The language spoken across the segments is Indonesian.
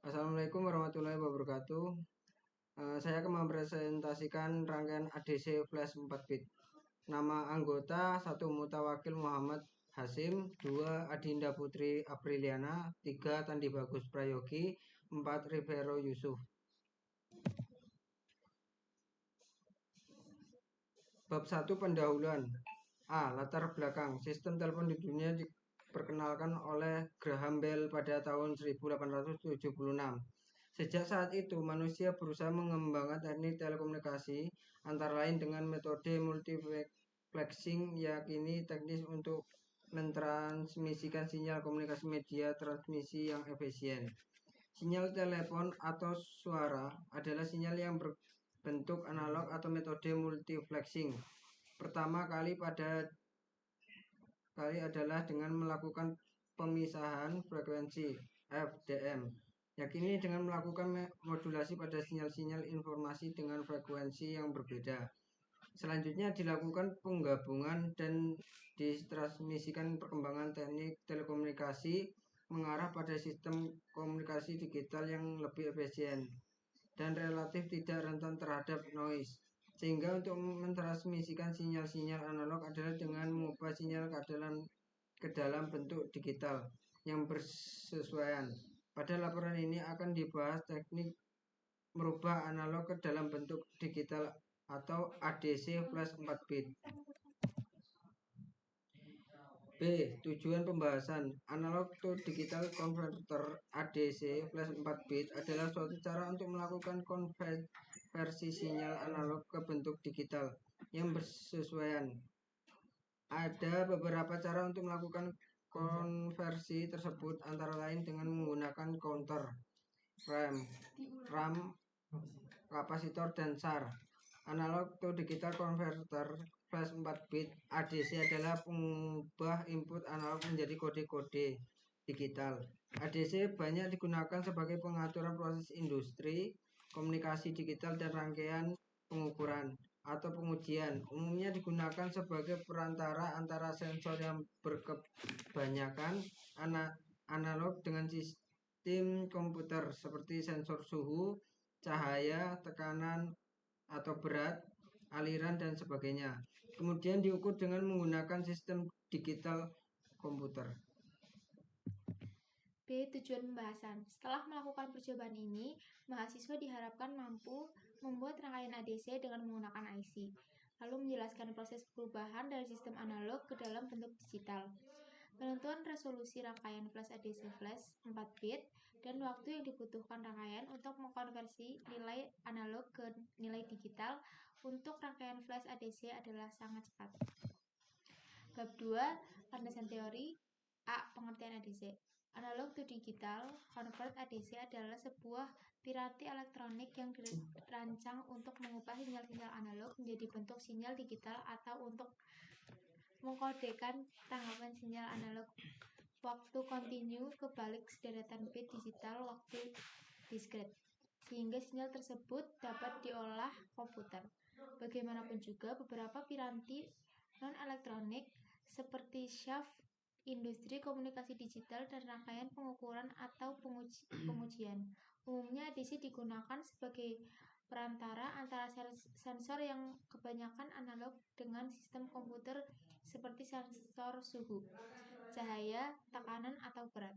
Assalamualaikum warahmatullahi wabarakatuh. Saya akan mempresentasikan rangkaian ADC flash 4 bit. Nama anggota 1 Mutawakil Muhammad Hasim, 2 Adinda Putri Apriliana, 3 Tandi Bagus Prayogi, 4 Rivero Yusuf. Bab 1 pendahuluan. Latar belakang. Sistem telepon di dunia diperkenalkan oleh Graham Bell pada tahun 1876. Sejak saat itu, manusia berusaha mengembangkan teknik telekomunikasi, antara lain dengan metode multiplexing, yakni teknis untuk mentransmisikan sinyal komunikasi media transmisi yang efisien. Sinyal telepon atau suara adalah sinyal yang berbentuk analog atau metode multiplexing. Pertama kali adalah dengan melakukan pemisahan frekuensi FDM, yakni dengan melakukan modulasi pada sinyal-sinyal informasi dengan frekuensi yang berbeda. Selanjutnya dilakukan penggabungan dan ditransmisikan. Perkembangan teknik telekomunikasi mengarah pada sistem komunikasi digital yang lebih efisien dan relatif tidak rentan terhadap noise. Sehingga untuk mentransmisikan sinyal-sinyal analog adalah dengan mengubah sinyal ke dalam bentuk digital yang bersesuaian. Pada laporan ini akan dibahas teknik merubah analog ke dalam bentuk digital atau ADC flash 4 bit. B. Tujuan pembahasan. Analog to digital converter ADC flash 4 bit adalah suatu cara untuk melakukan konversi sinyal analog ke bentuk digital yang bersesuaian. Ada beberapa cara untuk melakukan konversi tersebut, antara lain dengan menggunakan counter, RAM, kapasitor, dan SAR. Analog to digital converter flash 4 bit ADC adalah pengubah input analog menjadi kode-kode digital. ADC banyak digunakan sebagai pengaturan proses industri, komunikasi digital, dan rangkaian pengukuran atau pengujian. Umumnya digunakan sebagai perantara antara sensor yang berkebanyakan analog dengan sistem komputer seperti sensor suhu, cahaya, tekanan atau berat, aliran, dan sebagainya. Kemudian diukur dengan menggunakan sistem digital komputer. B. Tujuan pembahasan. Setelah melakukan percobaan ini, mahasiswa diharapkan mampu membuat rangkaian ADC dengan menggunakan IC, lalu menjelaskan proses perubahan dari sistem analog ke dalam bentuk digital, penentuan resolusi rangkaian flash ADC flash 4 bit, dan waktu yang dibutuhkan rangkaian untuk mengkonversi nilai analog ke nilai digital untuk rangkaian flash ADC adalah sangat cepat. Bab 2. Landasan teori. Pengertian ADC. Analog to digital convert ADC adalah sebuah piranti elektronik yang dirancang untuk mengubah sinyal-sinyal analog menjadi bentuk sinyal digital atau untuk mengkodekan tanggapan sinyal analog waktu kontinu ke balik sederetan bit digital waktu diskret, sehingga sinyal tersebut dapat diolah komputer. Bagaimanapun juga, beberapa piranti non-elektronik seperti shaft industri komunikasi digital dan rangkaian pengukuran atau pengujian. Umumnya ADC digunakan sebagai perantara antara sensor yang kebanyakan analog dengan sistem komputer seperti sensor suhu, cahaya, tekanan, atau berat,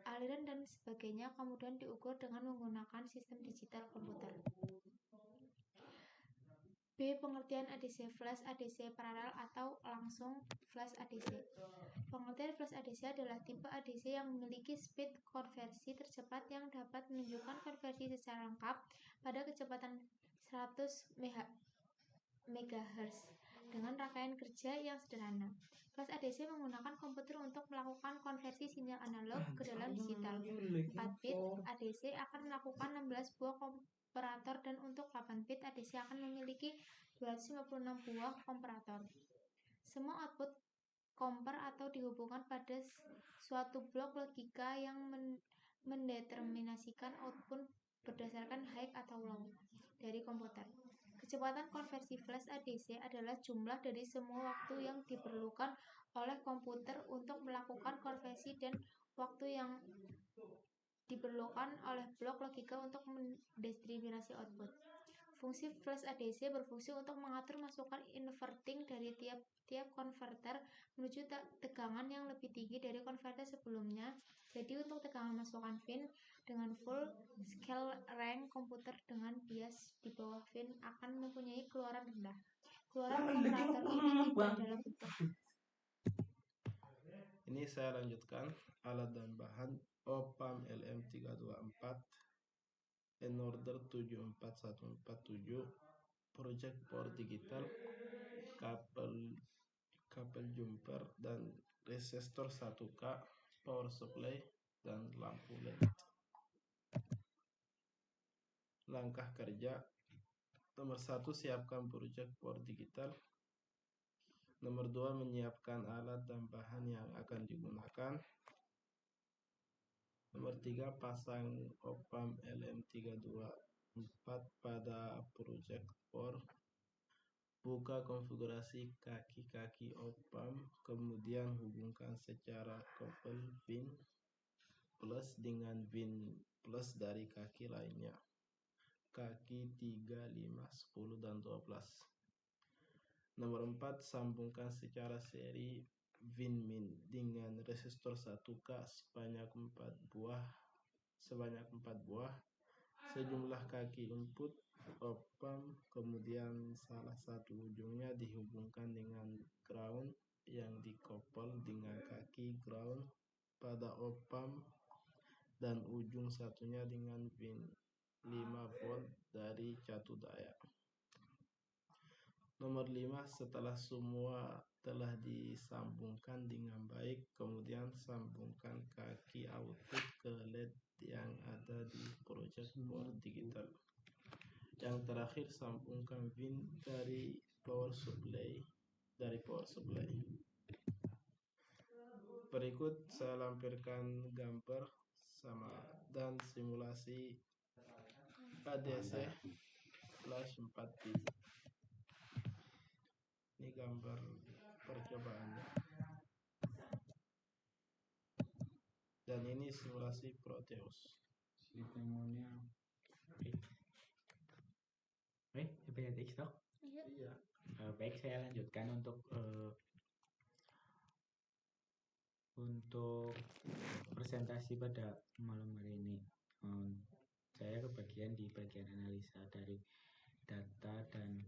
aliran, dan sebagainya, kemudian diukur dengan menggunakan sistem digital komputer. B. Pengertian ADC flash ADC paralel atau langsung flash ADC. Pengertian flash ADC adalah tipe ADC yang memiliki speed konversi tercepat yang dapat menunjukkan konversi secara lengkap pada kecepatan 100 MHz dengan rangkaian kerja yang sederhana. Flash ADC menggunakan komputer untuk melakukan konversi sinyal analog ke dalam digital. 4 bit ADC akan melakukan 16 buah komparator, dan untuk 8 bit ADC akan memiliki 256 buah komparator. Semua output komper atau dihubungkan pada suatu blok logika yang mendeterminasikan output berdasarkan high atau low dari komputer. Kecepatan konversi flash ADC adalah jumlah dari semua waktu yang diperlukan oleh komputer untuk melakukan konversi dan waktu yang diperlukan oleh blok logika untuk mendiskriminasi output. Fungsi flash ADC berfungsi untuk mengatur masukan inverting dari tiap konverter menuju tegangan yang lebih tinggi dari konverter sebelumnya. Jadi untuk tegangan masukan VIN dengan full scale rank, komputer dengan bias di bawah VIN akan mempunyai keluaran rendah. Keluaran komparator ini tidak dalam bentuk. Ini saya lanjutkan alat dan bahan OPAM LM324 N-Order 74147 Project Power Digital kabel jumper dan resistor 1K, power supply dan lampu LED. Langkah kerja: nomor 1, siapkan project power digital. Nomor 2, menyiapkan alat dan bahan yang akan digunakan. Nomor 3, pasang OPAM LM324 pada project power. Buka konfigurasi kaki-kaki OPAM, kemudian hubungkan secara couple VIN plus dengan VIN plus dari kaki lainnya, kaki 3, 5, 10, dan 12. Nomor 4, sambungkan secara seri VIN min dengan resistor 1K sebanyak 4 buah, sejumlah kaki input OPAM, kemudian salah satu ujungnya dihubungkan dengan ground yang dikoppel dengan kaki ground pada OPAM, dan ujung satunya dengan VIN 5 volt dari catu daya. Nomor 5, setelah semua telah disambungkan dengan baik, kemudian sambungkan kaki output ke LED yang ada di project power digital. Yang terakhir, sambungkan VIN dari power supply. Berikut saya lampirkan gambar dan simulasi ADC flash 4 bit. Ini gambar percobaannya. Dan ini simulasi Proteus. PTX toh? Iya. Baik, saya lanjutkan untuk presentasi pada malam hari ini. Saya kebagian di bagian analisa dari data dan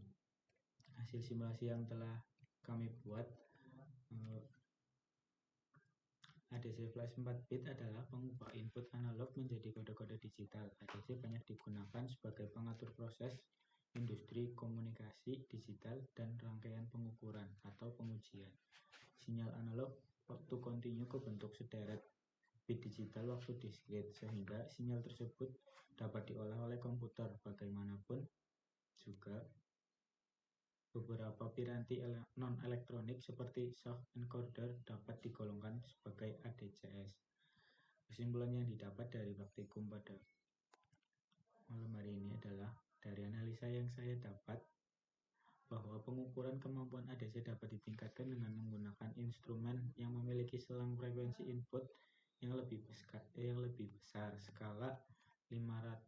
hasil simulasi yang telah kami buat. ADC flash 4 bit adalah pengubah input analog menjadi kode-kode digital. ADC banyak digunakan sebagai pengatur proses industri komunikasi digital dan rangkaian pengukuran atau pengujian. Sinyal analog waktu kontinu ke bentuk sederet bit digital waktu diskrit, sehingga sinyal tersebut dapat diolah oleh komputer. Bagaimanapun juga beberapa piranti non-elektronik seperti soft encoder dapat digolongkan sebagai ADCS. Kesimpulan yang didapat dari praktikum pada malam hari ini adalah, dari analisa yang saya dapat, bahwa pengukuran kemampuan ADC dapat ditingkatkan dengan menggunakan instrumen yang memiliki selang frekuensi input yang lebih besar, skala 500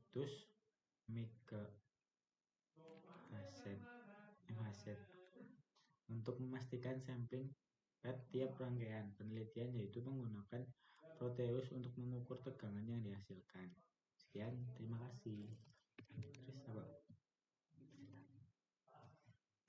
MHz, untuk memastikan sampling rate tiap rangkaian penelitian, yaitu menggunakan Proteus untuk mengukur tegangan yang dihasilkan. Sekian, terima kasih.